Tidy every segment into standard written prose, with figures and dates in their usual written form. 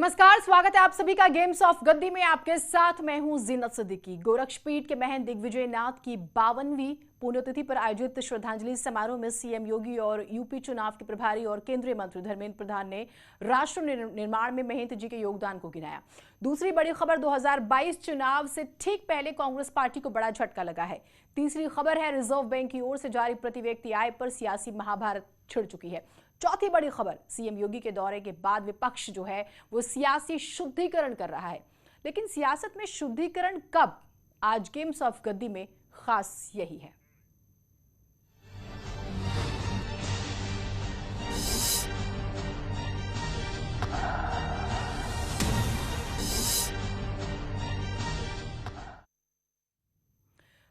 नमस्कार, स्वागत है आप सभी का गेम्स ऑफ गद्दी में। आपके साथ मैं हूं जीनत सिद्दीकी। गोरक्षपीठ के महंत दिग्विजय नाथ की 52वीं पुण्यतिथि पर आयोजित श्रद्धांजलि समारोह में सीएम योगी और यूपी चुनाव के प्रभारी और केंद्रीय मंत्री धर्मेंद्र प्रधान ने राष्ट्र निर्माण में महंत जी के योगदान को गिनाया। दूसरी बड़ी खबर, 2022 चुनाव से ठीक पहले कांग्रेस पार्टी को बड़ा झटका लगा है। तीसरी खबर है, रिजर्व बैंक की ओर से जारी प्रति व्यक्ति आय पर सियासी महाभारत छिड़ चुकी है। चौथी बड़ी खबर, सीएम योगी के दौरे के बाद विपक्ष जो है वो सियासी शुद्धिकरण कर रहा है, लेकिन सियासत में शुद्धिकरण कब? आज गेम्स ऑफ गद्दी में खास यही है।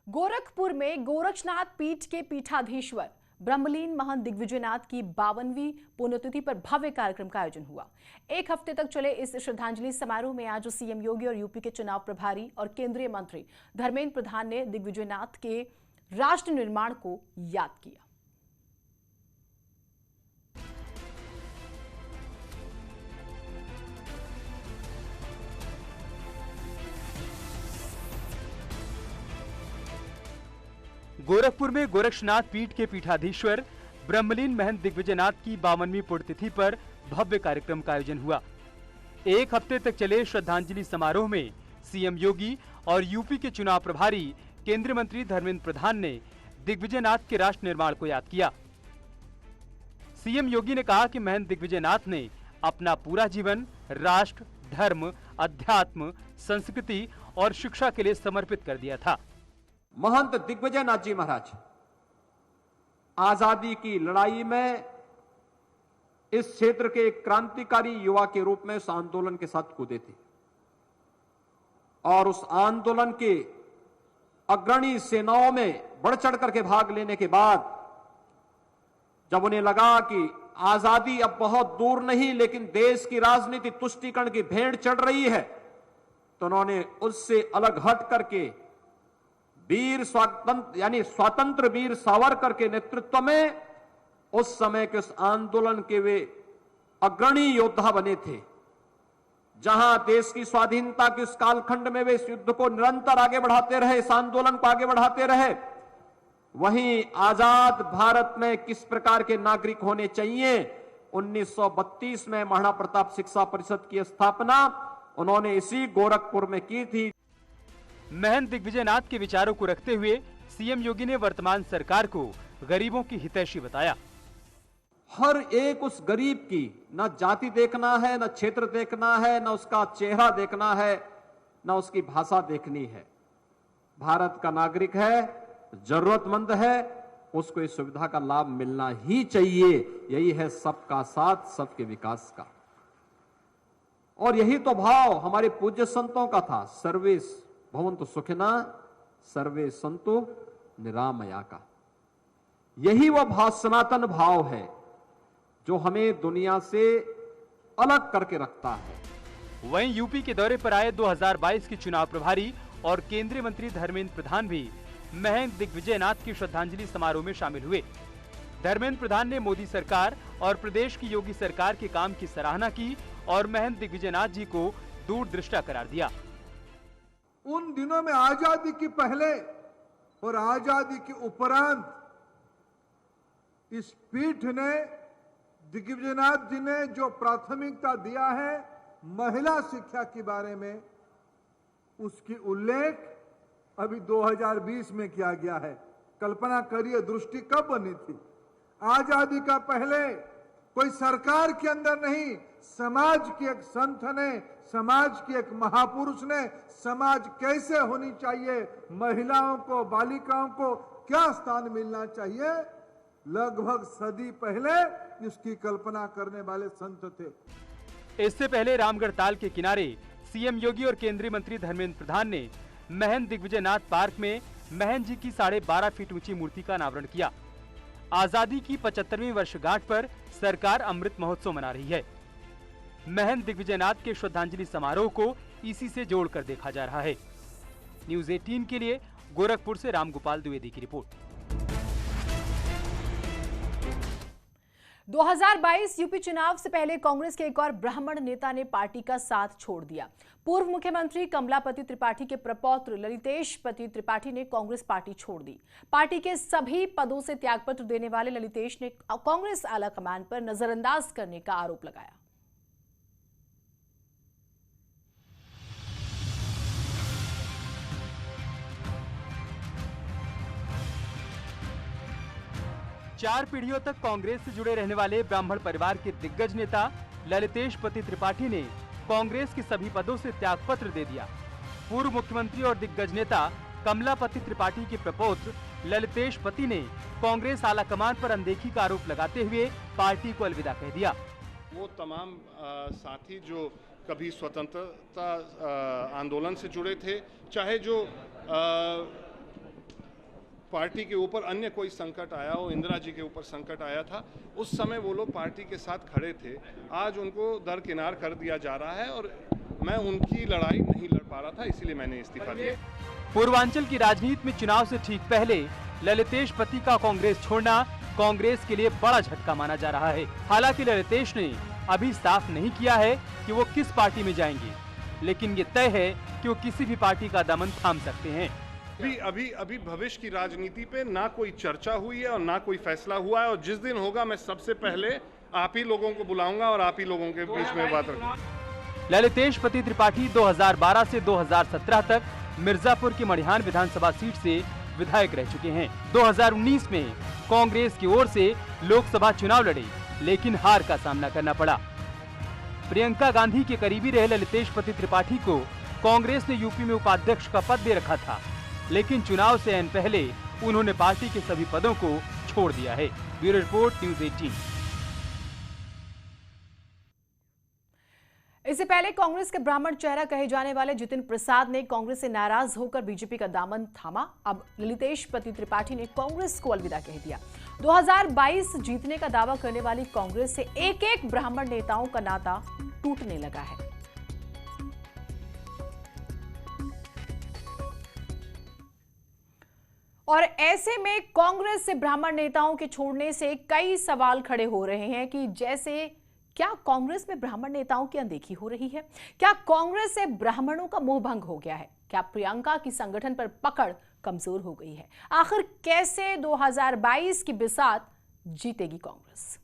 गोरखपुर में गोरक्षनाथ पीठ के पीठाधीश्वर ब्रह्मलीन महंत दिग्विजयनाथ की 52वीं पुण्यतिथि पर भव्य कार्यक्रम का आयोजन हुआ। एक हफ्ते तक चले इस श्रद्धांजलि समारोह में आज सीएम योगी और यूपी के चुनाव प्रभारी और केंद्रीय मंत्री धर्मेंद्र प्रधान ने दिग्विजयनाथ के राष्ट्र निर्माण को याद किया। गोरखपुर में गोरक्षनाथ पीठ के पीठाधीश्वर ब्रह्मलीन महंत दिग्विजयनाथ की 52वीं पुण्यतिथि पर भव्य कार्यक्रम का आयोजन हुआ। एक हफ्ते तक चले श्रद्धांजलि समारोह में सीएम योगी और यूपी के चुनाव प्रभारी केंद्रीय मंत्री धर्मेंद्र प्रधान ने दिग्विजयनाथ के राष्ट्र निर्माण को याद किया। सीएम योगी ने कहा कि महंत दिग्विजयनाथ ने अपना पूरा जीवन राष्ट्र, धर्म, अध्यात्म, संस्कृति और शिक्षा के लिए समर्पित कर दिया था। महंत दिग्विजयनाथ जी महाराज आजादी की लड़ाई में इस क्षेत्र के एक क्रांतिकारी युवा के रूप में उस आंदोलन के साथ कूदे थे और उस आंदोलन के अग्रणी सेनाओं में बढ़ चढ़ करके भाग लेने के बाद जब उन्हें लगा कि आजादी अब बहुत दूर नहीं लेकिन देश की राजनीति तुष्टीकरण की भेंट चढ़ रही है, तो उन्होंने उससे अलग हट करके वीर स्वतंत्र वीर सावरकर के नेतृत्व में उस समय के उस आंदोलन के वे अग्रणी योद्धा बने थे। जहां देश की स्वाधीनता के उस कालखंड में वे इस युद्ध को निरंतर आगे बढ़ाते रहे, इस आंदोलन को आगे बढ़ाते रहे, वहीं आजाद भारत में किस प्रकार के नागरिक होने चाहिए, 1932 में महाराणा प्रताप शिक्षा परिषद की स्थापना उन्होंने इसी गोरखपुर में की थी। महंत दिग्विजयनाथ के विचारों को रखते हुए सीएम योगी ने वर्तमान सरकार को गरीबों की हितैषी बताया। हर एक उस गरीब की न जाति देखना है, न क्षेत्र देखना है, न उसका चेहरा देखना है, न उसकी भाषा देखनी है। भारत का नागरिक है, जरूरतमंद है, उसको इस सुविधा का लाभ मिलना ही चाहिए। यही है सबका साथ सबके विकास का, और यही तो भाव हमारे पूज्य संतों का था। सर्वे भवन्तु सुखिना सर्वे संतु निरामया का। यही वह भाव, सनातन भाव है जो हमें दुनिया से अलग करके रखता है। वहीं यूपी के दौरे पर आए 2022 के चुनाव प्रभारी और केंद्रीय मंत्री धर्मेंद्र प्रधान भी महंत दिग्विजयनाथ की श्रद्धांजलि समारोह में शामिल हुए। धर्मेंद्र प्रधान ने मोदी सरकार और प्रदेश की योगी सरकार के काम की सराहना की और महंत दिग्विजयनाथ जी को दूरदृष्टा करार दिया। उन दिनों में आजादी के पहले और आजादी के उपरांत इस पीठ ने, दिग्विजयनाथ जी ने जो प्राथमिकता दिया है महिला शिक्षा के बारे में, उसकी उल्लेख अभी 2020 में किया गया है। कल्पना करिए दृष्टि कब बनी थी। आजादी का पहले कोई सरकार के अंदर नहीं, समाज के एक संत ने, समाज के एक महापुरुष ने समाज कैसे होनी चाहिए, महिलाओं को, बालिकाओं को क्या स्थान मिलना चाहिए, लगभग सदी पहले इसकी कल्पना करने वाले संत थे। इससे पहले रामगढ़ ताल के किनारे सीएम योगी और केंद्रीय मंत्री धर्मेंद्र प्रधान ने महंत दिग्विजयनाथ पार्क में महंत जी की 12.5 फीट ऊंची मूर्ति का अनावरण किया। आजादी की 75वीं वर्षगांठ पर सरकार अमृत महोत्सव मना रही है। महंत दिग्विजयनाथ के श्रद्धांजलि समारोह को इसी से जोड़कर देखा जा रहा है। न्यूज़ 18 के लिए गोरखपुर से रामगोपाल द्विवेदी की रिपोर्ट। 2022 यूपी चुनाव से पहले कांग्रेस के एक और ब्राह्मण नेता ने पार्टी का साथ छोड़ दिया। पूर्व मुख्यमंत्री कमलापति त्रिपाठी के प्रपौत्र ललितेश पति त्रिपाठी ने कांग्रेस पार्टी छोड़ दी। पार्टी के सभी पदों से त्यागपत्र देने वाले ललितेश ने कांग्रेस आलाकमान पर नजरअंदाज करने का आरोप लगाया। चार पीढ़ियों तक कांग्रेस से जुड़े रहने वाले ब्राह्मण परिवार के दिग्गज नेता ललितेश पति त्रिपाठी ने कांग्रेस के सभी पदों से त्यागपत्र दे दिया। पूर्व मुख्यमंत्री और दिग्गज नेता कमलापति त्रिपाठी के प्रपौत्र ललितेश पति ने कांग्रेस आलाकमान पर अनदेखी का आरोप लगाते हुए पार्टी को अलविदा कह दिया। वो तमाम साथी जो कभी स्वतंत्रता आंदोलन से जुड़े थे, चाहे जो पार्टी के ऊपर अन्य कोई संकट आया हो, इंदिरा जी के ऊपर संकट आया था, उस समय वो लोग पार्टी के साथ खड़े थे। आज उनको दरकिनार कर दिया जा रहा है और मैं उनकी लड़ाई नहीं लड़ पा रहा था, इसीलिए मैंने इस्तीफा दिया। पूर्वांचल की राजनीति में चुनाव से ठीक पहले ललितेश पति का कांग्रेस छोड़ना कांग्रेस के लिए बड़ा झटका माना जा रहा है। हालांकि ललितेश ने अभी साफ नहीं किया है कि वो किस पार्टी में जाएंगे, लेकिन ये तय है कि वो किसी भी पार्टी का दामन थाम सकते हैं। अभी भविष्य की राजनीति पे ना कोई चर्चा हुई है और ना कोई फैसला हुआ है, और जिस दिन होगा मैं सबसे पहले आप ही लोगों को बुलाऊंगा और आप ही लोगों के बीच में बात रखूंगा। ललितेश पति त्रिपाठी 2012 से 2017 तक मिर्जापुर की मड़िहान विधानसभा सीट से विधायक रह चुके हैं। 2019 में कांग्रेस की ओर से लोकसभा चुनाव लड़े, लेकिन हार का सामना करना पड़ा। प्रियंका गांधी के करीबी रहे ललितेश पति त्रिपाठी को कांग्रेस ने यूपी में उपाध्यक्ष का पद दे रखा था, लेकिन चुनाव से ऐन पहले उन्होंने पार्टी के सभी पदों को छोड़ दिया है। Bureau report, news 18। इससे पहले कांग्रेस के ब्राह्मण चेहरा कहे जाने वाले जितिन प्रसाद ने कांग्रेस से नाराज होकर बीजेपी का दामन थामा। अब ललितेश पति त्रिपाठी ने कांग्रेस को अलविदा कह दिया। 2022 जीतने का दावा करने वाली कांग्रेस से एक एक ब्राह्मण नेताओं का नाता टूटने लगा है। और ऐसे में कांग्रेस से ब्राह्मण नेताओं के छोड़ने से कई सवाल खड़े हो रहे हैं कि जैसे क्या कांग्रेस में ब्राह्मण नेताओं की अनदेखी हो रही है? क्या कांग्रेस से ब्राह्मणों का मोह भंग हो गया है? क्या प्रियंका की संगठन पर पकड़ कमजोर हो गई है? आखिर कैसे 2022 की बिसात जीतेगी कांग्रेस?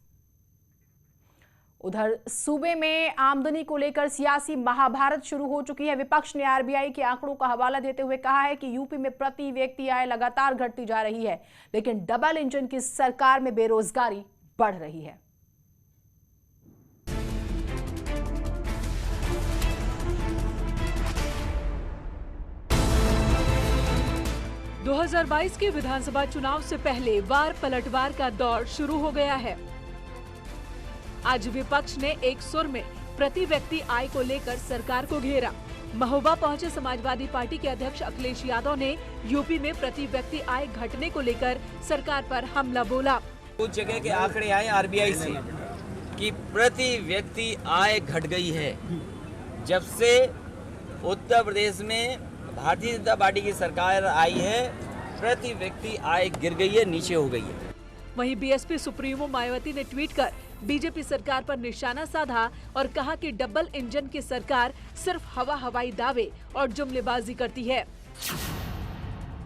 उधर सूबे में आमदनी को लेकर सियासी महाभारत शुरू हो चुकी है। विपक्ष ने आरबीआई के आंकड़ों का हवाला देते हुए कहा है कि यूपी में प्रति व्यक्ति आय लगातार घटती जा रही है, लेकिन डबल इंजन की सरकार में बेरोजगारी बढ़ रही है। – 2022 के विधानसभा चुनाव से पहले वार पलटवार का दौर शुरू हो गया है। आज विपक्ष ने एक सुर में प्रति व्यक्ति आय को लेकर सरकार को घेरा। महोबा पहुंचे समाजवादी पार्टी के अध्यक्ष अखिलेश यादव ने यूपी में प्रति व्यक्ति आय घटने को लेकर सरकार पर हमला बोला। कुछ जगह के आंकड़े आए आरबीआई से कि प्रति व्यक्ति आय घट गई है। जब से उत्तर प्रदेश में भारतीय जनता पार्टी की सरकार आई है, प्रति व्यक्ति आय गिर गई है, नीचे हो गई है। वहीं बीएसपी सुप्रीमो मायावती ने ट्वीट कर बीजेपी सरकार पर निशाना साधा और कहा कि डबल इंजन की सरकार सिर्फ हवाई दावे और जुमलेबाजी करती है।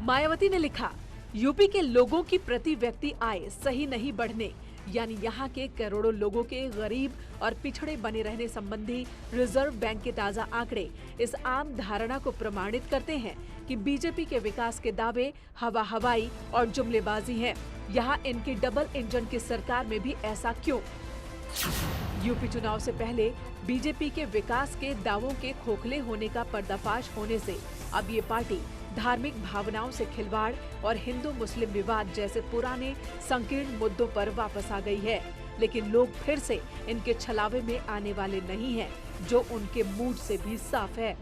मायावती ने लिखा, यूपी के लोगों की प्रति व्यक्ति आय सही नहीं बढ़ने, यानी यहाँ के करोड़ों लोगों के गरीब और पिछड़े बने रहने संबंधी रिजर्व बैंक के ताजा आंकड़े इस आम धारणा को प्रमाणित करते हैं कि बीजेपी के विकास के दावे हवाई और जुमलेबाजी हैं। यहाँ इनकी डबल इंजन की सरकार में भी ऐसा क्यों? यूपी चुनाव से पहले बीजेपी के विकास के दावों के खोखले होने का पर्दाफाश होने से अब ये पार्टी धार्मिक भावनाओं से खिलवाड़ और हिंदू मुस्लिम विवाद जैसे पुराने संकीर्ण मुद्दों पर वापस आ गई है। लेकिन लोग फिर से इनके छलावे में आने वाले नहीं हैं, जो उनके मूड से भी साफ है।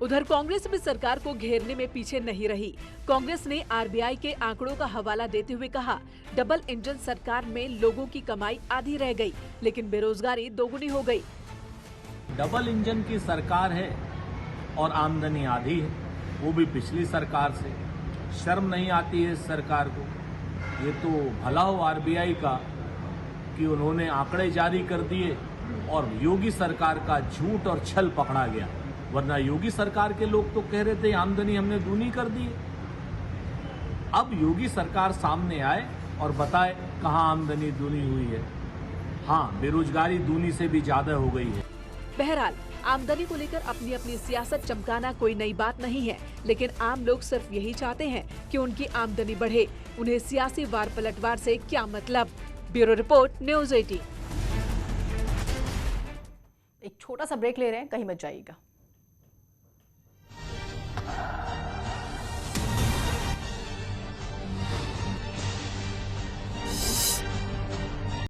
उधर कांग्रेस भी सरकार को घेरने में पीछे नहीं रही। कांग्रेस ने आरबीआई के आंकड़ों का हवाला देते हुए कहा, डबल इंजन सरकार में लोगों की कमाई आधी रह गई, लेकिन बेरोजगारी दोगुनी हो गई। डबल इंजन की सरकार है और आमदनी आधी है, वो भी पिछली सरकार से। शर्म नहीं आती है इस सरकार को? ये तो भला हो आरबीआई का कि उन्होंने आंकड़े जारी कर दिए और योगी सरकार का झूठ और छल पकड़ा गया। वरना योगी सरकार के लोग तो कह रहे थे आमदनी हमने दूनी कर दी। अब योगी सरकार सामने आए और बताए कहां आमदनी दूनी हुई है। हाँ, बेरोजगारी दूनी से भी ज्यादा हो गई है। बहरहाल आमदनी को लेकर अपनी अपनी सियासत चमकाना कोई नई बात नहीं है, लेकिन आम लोग सिर्फ यही चाहते हैं कि उनकी आमदनी बढ़े। उन्हें सियासी वार पलटवार से क्या मतलब। Bureau report, news 18। एक छोटा सा ब्रेक ले रहे हैं, कहीं मत जाइएगा।